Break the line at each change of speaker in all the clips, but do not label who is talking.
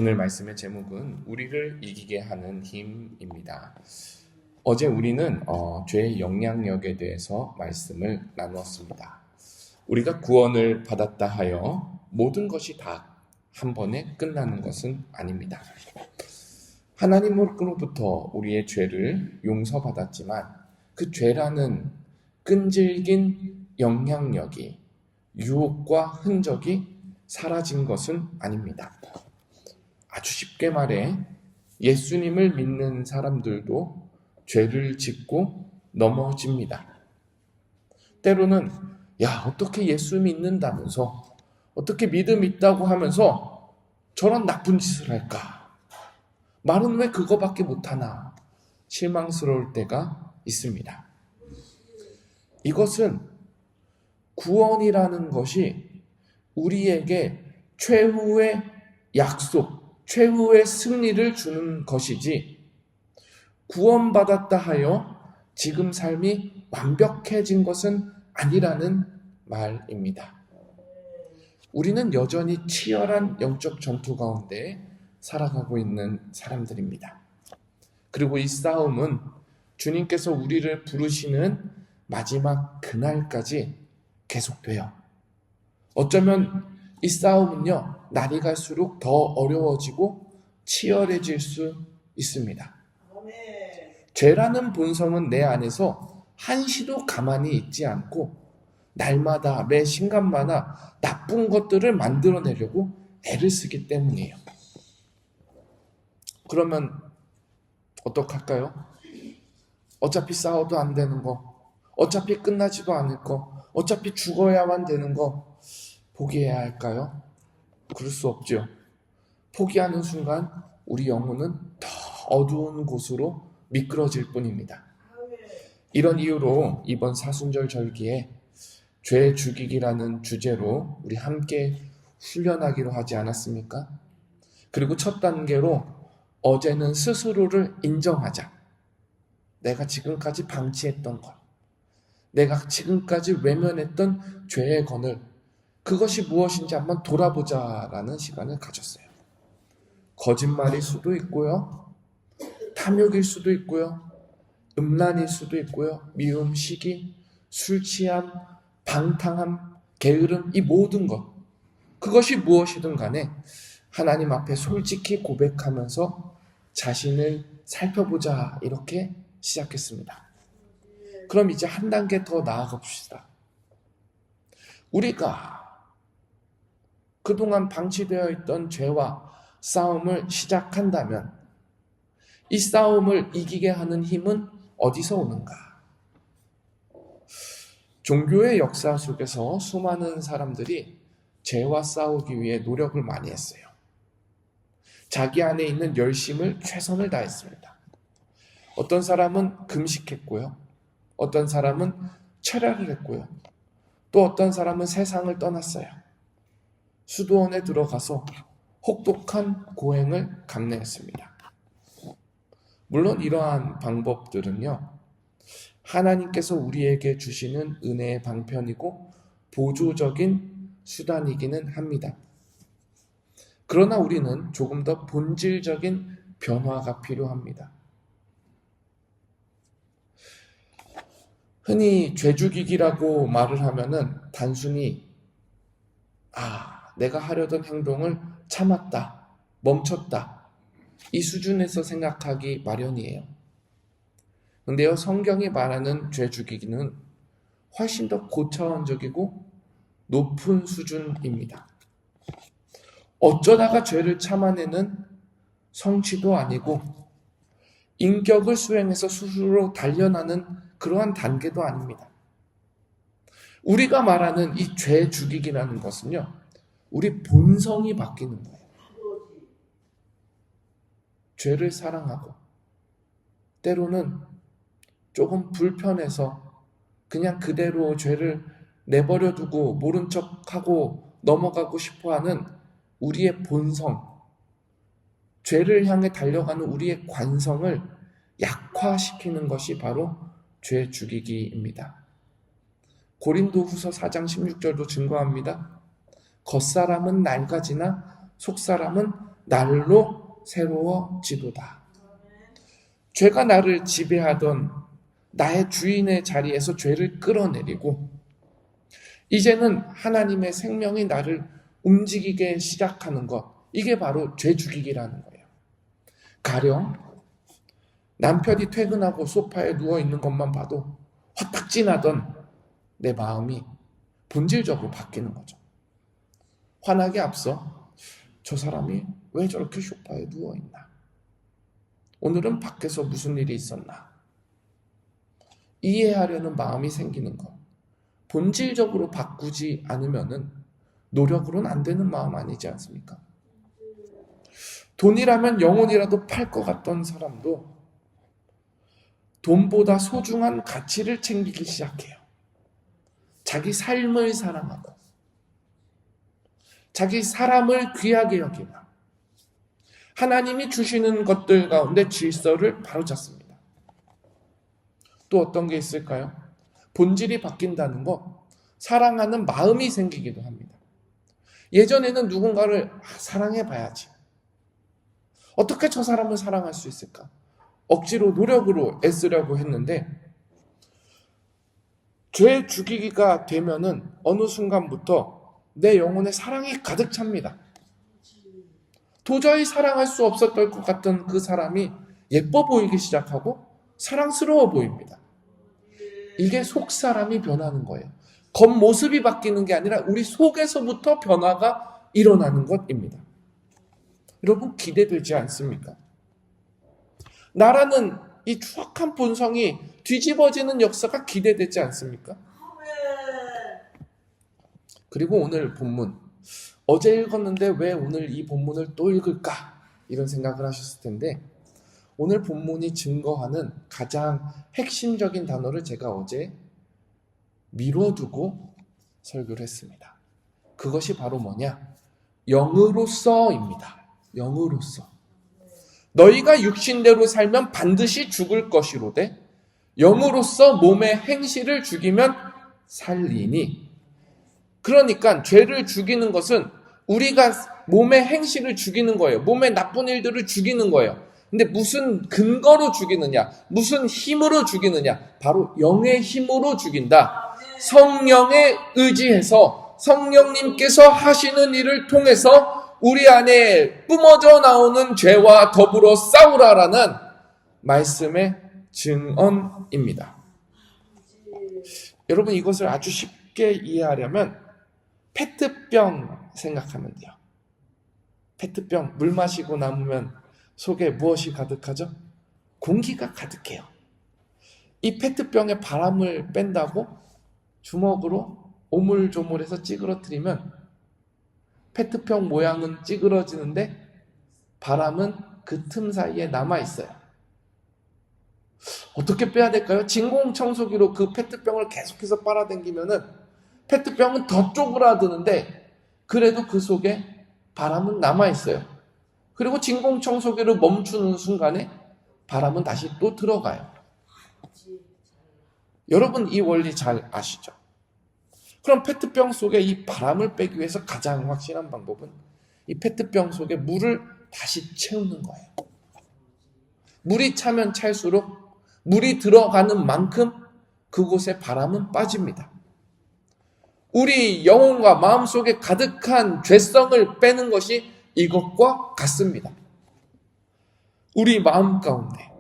오늘 말씀의 제목은 우리를 이기게 하는 힘입니다. 어제 우리는 죄의 영향력에 대해서 말씀을 나누었습니다. 우리가 구원을 받았다 하여 모든 것이 다 한 번에 끝나는 것은 아닙니다. 하나님으로부터 우리의 죄를 용서받았지만 그 죄라는 끈질긴 영향력이, 유혹과 흔적이 사라진 것은 아닙니다. 아주 쉽게 말해 예수님을 믿는 사람들도 죄를 짓고 넘어집니다. 때로는 어떻게 예수 믿는다면서, 어떻게 믿음 있다고 하면서 저런 나쁜 짓을 할까? 말은 왜 그거밖에 못하나? 실망스러울 때가 있습니다. 이것은 구원이라는 것이 우리에게 최후의 약속, 최후의 승리를 주는 것이지, 구원받았다 하여 지금 삶이 완벽해진 것은 아니라는 말입니다. 우리는 여전히 치열한 영적 전투 가운데 살아가고 있는 사람들입니다. 그리고 이 싸움은 주님께서 우리를 부르시는 마지막 그날까지 계속돼요. 어쩌면 이 싸움은요, 날이 갈수록 더 어려워지고 치열해질 수 있습니다. 죄라는 본성은 내 안에서 한시도 가만히 있지 않고 날마다 매 순간마다 나쁜 것들을 만들어내려고 애를 쓰기 때문이에요. 그러면 어떡할까요? 어차피 싸워도 안 되는 거, 어차피 끝나지도 않을 거, 어차피 죽어야만 되는 거 포기해야 할까요? 그럴 수 없죠. 포기하는 순간 우리 영혼은 더 어두운 곳으로 미끄러질 뿐입니다. 이런 이유로 이번 사순절 절기에 죄 죽이기라는 주제로 우리 함께 훈련하기로 하지 않았습니까? 그리고 첫 단계로 어제는 스스로를 인정하자. 내가 지금까지 방치했던 것, 내가 지금까지 외면했던 죄의 건을, 그것이 무엇인지 한번 돌아보자라는 시간을 가졌어요. 거짓말일 수도 있고요, 탐욕일 수도 있고요, 음란일 수도 있고요, 미움, 시기, 술 취함, 방탕함, 게으름, 이 모든 것, 그것이 무엇이든 간에 하나님 앞에 솔직히 고백하면서 자신을 살펴보자, 이렇게 시작했습니다. 그럼 이제 한 단계 더 나아가 봅시다. 우리가 그동안 방치되어 있던 죄와 싸움을 시작한다면 이 싸움을 이기게 하는 힘은 어디서 오는가? 종교의 역사 속에서 수많은 사람들이 죄와 싸우기 위해 노력을 많이 했어요. 자기 안에 있는 열심을 최선을 다했습니다. 어떤 사람은 금식했고요, 어떤 사람은 철야를 했고요, 또 어떤 사람은 세상을 떠났어요. 수도원에 들어가서 혹독한 고행을 감내했습니다. 물론 이러한 방법들은요, 하나님께서 우리에게 주시는 은혜의 방편이고 보조적인 수단이기는 합니다. 그러나 우리는 조금 더 본질적인 변화가 필요합니다. 흔히 죄 죽이기라고 말을 하면은 단순히 내가 하려던 행동을 참았다, 멈췄다, 이 수준에서 생각하기 마련이에요. 근데요, 성경이 말하는 죄 죽이기는 훨씬 더 고차원적이고 높은 수준입니다. 어쩌다가 죄를 참아내는 성취도 아니고 인격을 수행해서 스스로 단련하는 그러한 단계도 아닙니다. 우리가 말하는 이 죄 죽이기라는 것은요, 우리 본성이 바뀌는 거예요. 죄를 사랑하고 때로는 조금 불편해서 그냥 그대로 죄를 내버려 두고 모른 척하고 넘어가고 싶어하는 우리의 본성, 죄를 향해 달려가는 우리의 관성을 약화시키는 것이 바로 죄 죽이기입니다. 고린도후서 4장 16절도 증거합니다. 겉사람은 낡아지나 속사람은 날로 새로워지도다. 죄가 나를 지배하던 나의 주인의 자리에서 죄를 끌어내리고 이제는 하나님의 생명이 나를 움직이게 시작하는 것, 이게 바로 죄 죽이기라는 거예요. 가령 남편이 퇴근하고 소파에 누워있는 것만 봐도 화딱지나던 내 마음이 본질적으로 바뀌는 거죠. 화나기 앞서 저 사람이 왜 저렇게 소파에 누워있나? 오늘은 밖에서 무슨 일이 있었나? 이해하려는 마음이 생기는 것. 본질적으로 바꾸지 않으면은 노력으로는 안 되는 마음 아니지 않습니까? 돈이라면 영혼이라도 팔 것 같던 사람도 돈보다 소중한 가치를 챙기기 시작해요. 자기 삶을 사랑하고 자기 사람을 귀하게 여기며 하나님이 주시는 것들 가운데 질서를 바로잡습니다. 또 어떤 게 있을까요? 본질이 바뀐다는 거, 사랑하는 마음이 생기기도 합니다. 예전에는 누군가를 사랑해봐야지. 어떻게 저 사람을 사랑할 수 있을까? 억지로 노력으로 애쓰려고 했는데 죄 죽이기가 되면은 어느 순간부터 내 영혼에 사랑이 가득 찹니다. 도저히 사랑할 수 없었던 것 같던 그 사람이 예뻐 보이기 시작하고 사랑스러워 보입니다. 이게 속 사람이 변하는 거예요. 겉모습이 바뀌는 게 아니라 우리 속에서부터 변화가 일어나는 것입니다. 여러분 기대되지 않습니까? 나라는 이 추악한 본성이 뒤집어지는 역사가 기대되지 않습니까? 그리고 오늘 본문, 어제 읽었는데 왜 오늘 이 본문을 또 읽을까? 이런 생각을 하셨을 텐데 오늘 본문이 증거하는 가장 핵심적인 단어를 제가 어제 미뤄두고 설교를 했습니다. 그것이 바로 뭐냐? 영으로서입니다. 영으로서. 너희가 육신대로 살면 반드시 죽을 것이로되 영으로서 몸의 행실을 죽이면 살리니. 그러니까 죄를 죽이는 것은 우리가 몸의 행실을 죽이는 거예요. 몸의 나쁜 일들을 죽이는 거예요. 근데 무슨 근거로 죽이느냐? 무슨 힘으로 죽이느냐? 바로 영의 힘으로 죽인다. 성령에 의지해서 성령님께서 하시는 일을 통해서 우리 안에 뿜어져 나오는 죄와 더불어 싸우라라는 말씀의 증언입니다. 여러분 이것을 아주 쉽게 이해하려면 페트병 생각하면 돼요. 페트병 물 마시고 남으면 속에 무엇이 가득하죠? 공기가 가득해요. 이 페트병에 바람을 뺀다고 주먹으로 오물조물해서 찌그러뜨리면 페트병 모양은 찌그러지는데 바람은 그 틈 사이에 남아있어요. 어떻게 빼야 될까요? 진공청소기로 그 페트병을 계속해서 빨아당기면은 페트병은 더 쪼그라드는데 그래도 그 속에 바람은 남아있어요. 그리고 진공청소기를 멈추는 순간에 바람은 다시 또 들어가요. 여러분 이 원리 잘 아시죠? 그럼 페트병 속에 이 바람을 빼기 위해서 가장 확실한 방법은 이 페트병 속에 물을 다시 채우는 거예요. 물이 차면 찰수록 물이 들어가는 만큼 그곳에 바람은 빠집니다. 우리 영혼과 마음속에 가득한 죄성을 빼는 것이 이것과 같습니다. 우리 마음 가운데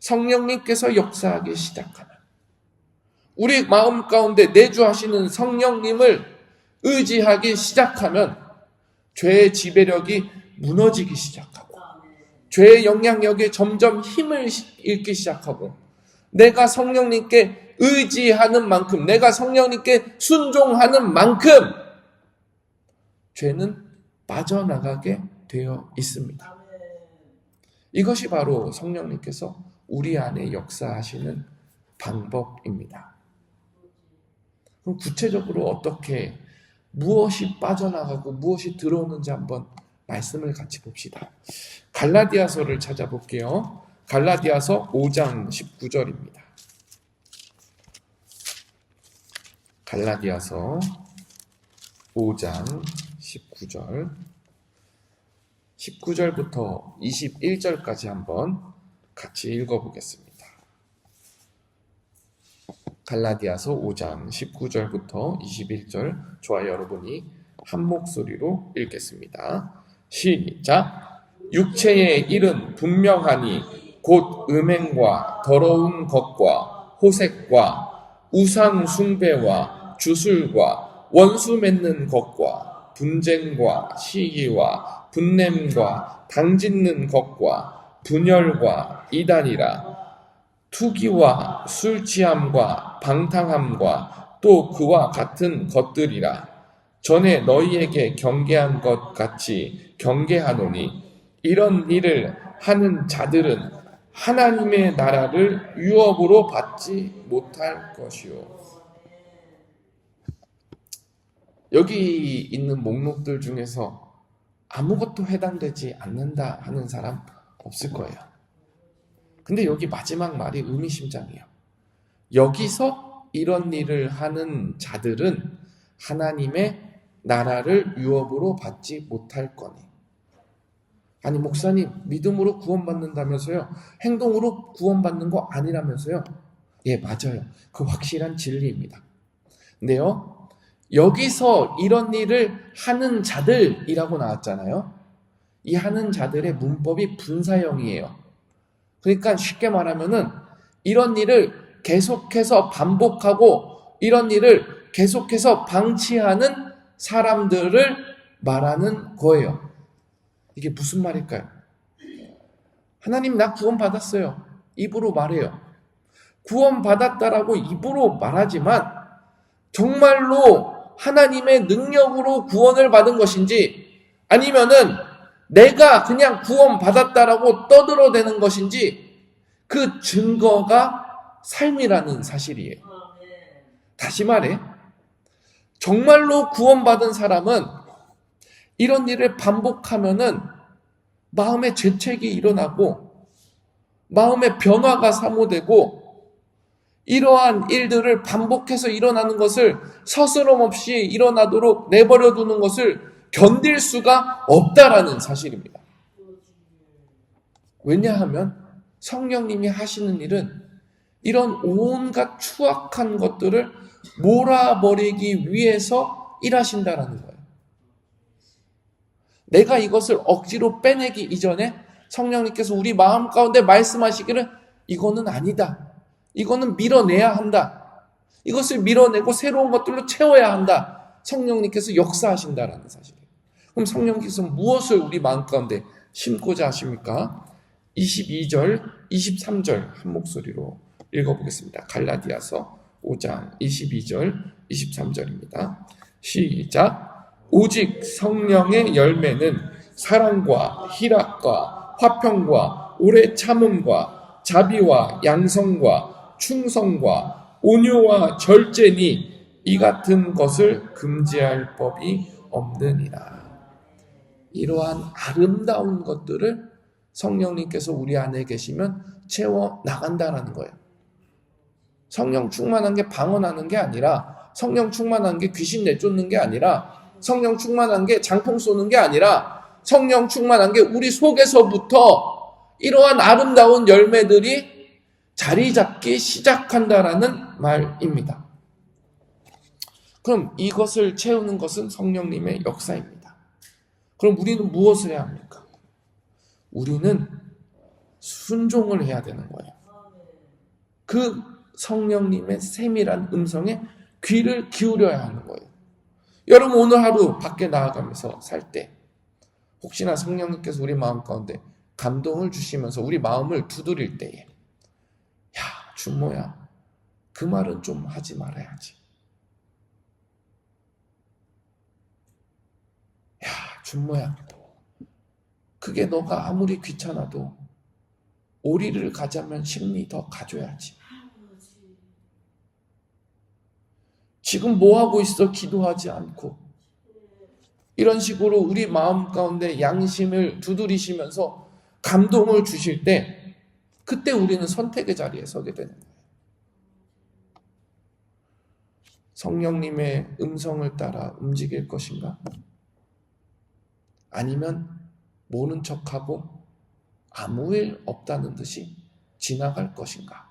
성령님께서 역사하기 시작하면 우리 마음 가운데 내주하시는 성령님을 의지하기 시작하면 죄의 지배력이 무너지기 시작하고 죄의 영향력에 점점 힘을 잃기 시작하고 내가 성령님께 의지하는 만큼 내가 성령님께 순종하는 만큼 죄는 빠져나가게 되어 있습니다. 이것이 바로 성령님께서 우리 안에 역사하시는 방법입니다. 그럼 구체적으로 어떻게 무엇이 빠져나가고 무엇이 들어오는지 한번 말씀을 같이 봅시다. 갈라디아서를 찾아볼게요. 갈라디아서 5장 19절입니다. 갈라디아서 5장 19절 19절부터 21절까지 한번 같이 읽어보겠습니다. 갈라디아서 5장 19절부터 21절, 저와 여러분이 한 목소리로 읽겠습니다. 시작. 육체의 일은 분명하니 곧 음행과 더러운 것과 호색과 우상 숭배와 주술과 원수 맺는 것과 분쟁과 시기와 분냄과 당짓는 것과 분열과 이단이라. 투기와 술취함과 방탕함과 또 그와 같은 것들이라. 전에 너희에게 경계한 것 같이 경계하노니 이런 일을 하는 자들은 하나님의 나라를 유업으로 받지 못할 것이요. 여기 있는 목록들 중에서 아무것도 해당되지 않는다 하는 사람 없을 거예요. 근데 여기 마지막 말이 의미심장해요. 여기서 이런 일을 하는 자들은 하나님의 나라를 유업으로 받지 못할 거니. 아니 목사님, 믿음으로 구원받는다면서요? 행동으로 구원받는 거 아니라면서요? 예, 맞아요. 그 확실한 진리입니다. 근데요, 여기서 이런 일을 하는 자들이라고 나왔잖아요. 이 하는 자들의 문법이 분사형이에요. 그러니까 쉽게 말하면은 이런 일을 계속해서 반복하고 이런 일을 계속해서 방치하는 사람들을 말하는 거예요. 이게 무슨 말일까요? 하나님, 나 구원받았어요. 입으로 말해요. 구원받았다라고 입으로 말하지만 정말로 하나님의 능력으로 구원을 받은 것인지 아니면은 내가 그냥 구원받았다라고 떠들어대는 것인지 그 증거가 삶이라는 사실이에요. 다시 말해, 정말로 구원받은 사람은 이런 일을 반복하면은 마음에 죄책이 일어나고 마음의 변화가 사모되고 이러한 일들을 반복해서 일어나는 것을 서스럼 없이 일어나도록 내버려 두는 것을 견딜 수가 없다라는 사실입니다. 왜냐하면 성령님이 하시는 일은 이런 온갖 추악한 것들을 몰아버리기 위해서 일하신다라는 거예요. 내가 이것을 억지로 빼내기 이전에 성령님께서 우리 마음 가운데 말씀하시기를 이거는 아니다. 이거는 밀어내야 한다. 이것을 밀어내고 새로운 것들로 채워야 한다. 성령님께서 역사하신다라는 사실이에요. 그럼 성령께서 무엇을 우리 마음 가운데 심고자 하십니까? 22절, 23절 한 목소리로 읽어보겠습니다. 갈라디아서 5장 22절, 23절입니다. 시작. 오직 성령의 열매는 사랑과 희락과 화평과 오래 참음과 자비와 양성과 충성과 온유와 절제니 이 같은 것을 금지할 법이 없느니라. 이러한 아름다운 것들을 성령님께서 우리 안에 계시면 채워 나간다라는 거예요. 성령 충만한 게 방언하는 게 아니라, 성령 충만한 게 귀신 내쫓는 게 아니라, 성령 충만한 게 장풍 쏘는 게 아니라, 성령 충만한 게 우리 속에서부터 이러한 아름다운 열매들이 자리 잡기 시작한다라는 말입니다. 그럼 이것을 채우는 것은 성령님의 역사입니다. 그럼 우리는 무엇을 해야 합니까? 우리는 순종을 해야 되는 거예요. 그 성령님의 세밀한 음성에 귀를 기울여야 하는 거예요. 여러분, 오늘 하루 밖에 나아가면서 살 때 혹시나 성령님께서 우리 마음 가운데 감동을 주시면서 우리 마음을 두드릴 때에 야, 준모야, 그 말은 좀 하지 말아야지. 야, 준모야, 그게 너가 아무리 귀찮아도 오리를 가자면 10리 더 가줘야지. 지금 뭐 하고 있어? 기도하지 않고. 이런 식으로 우리 마음 가운데 양심을 두드리시면서 감동을 주실 때 그때 우리는 선택의 자리에 서게 되는 거예요. 성령님의 음성을 따라 움직일 것인가? 아니면 모른 척하고 아무 일 없다는 듯이 지나갈 것인가?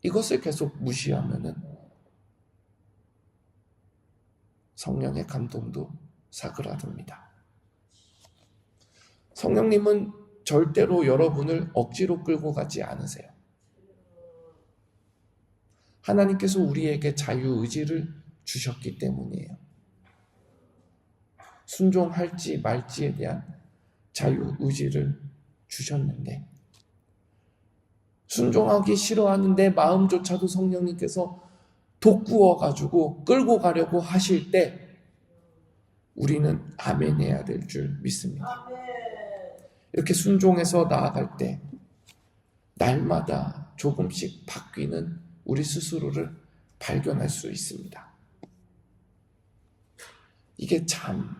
이것을 계속 무시하면은 성령의 감동도 사그라듭니다. 성령님은 절대로 여러분을 억지로 끌고 가지 않으세요. 하나님께서 우리에게 자유의지를 주셨기 때문이에요. 순종할지 말지에 대한 자유의지를 주셨는데 순종하기 싫어하는 내 마음조차도 성령님께서 돋구어가지고 끌고 가려고 하실 때 우리는 아멘 해야 될 줄 믿습니다. 이렇게 순종해서 나아갈 때 날마다 조금씩 바뀌는 우리 스스로를 발견할 수 있습니다. 이게 참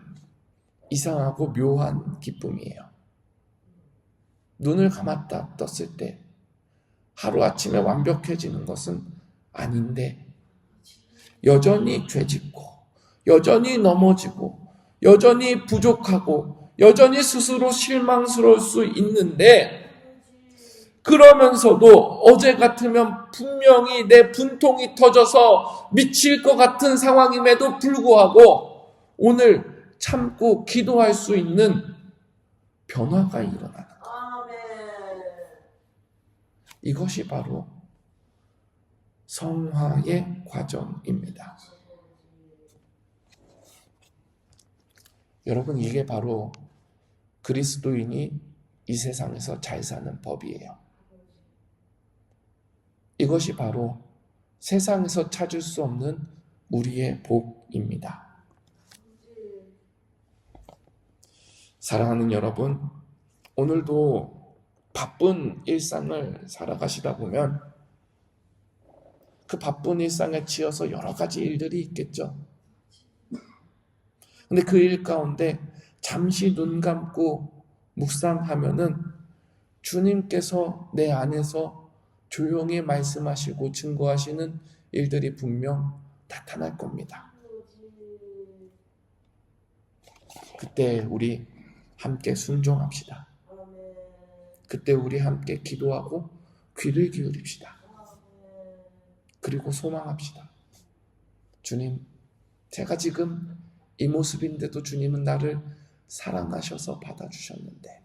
이상하고 묘한 기쁨이에요. 눈을 감았다 떴을 때 하루아침에 완벽해지는 것은 아닌데 여전히 죄짓고 여전히 넘어지고 여전히 부족하고 여전히 스스로 실망스러울 수 있는데 그러면서도 어제 같으면 분명히 내 분통이 터져서 미칠 것 같은 상황임에도 불구하고 오늘 참고 기도할 수 있는 변화가 일어나는 것. 이것이 바로 성화의 과정입니다. 여러분, 이게 바로 그리스도인이 이 세상에서 잘 사는 법이에요. 이것이 바로 세상에서 찾을 수 없는 우리의 복입니다. 사랑하는 여러분, 오늘도 바쁜 일상을 살아가시다 보면 그 바쁜 일상에 치여서 여러 가지 일들이 있겠죠. 근데 그 일 가운데 잠시 눈 감고 묵상하면은 주님께서 내 안에서 조용히 말씀하시고 증거하시는 일들이 분명 나타날 겁니다. 그때 우리 함께 순종합시다. 그때 우리 함께 기도하고 귀를 기울입시다. 그리고 소망합시다. 주님, 제가 지금 이 모습인데도 주님은 나를 사랑하셔서 받아주셨는데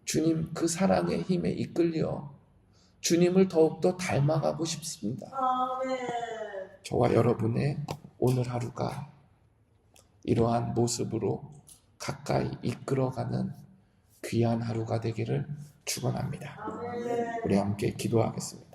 주님 그 사랑의 힘에 이끌려 주님을 더욱더 닮아가고 싶습니다. 저와 여러분의 오늘 하루가 이러한 모습으로 가까이 이끌어가는 귀한 하루가 되기를 축원합니다. 우리 함께 기도하겠습니다.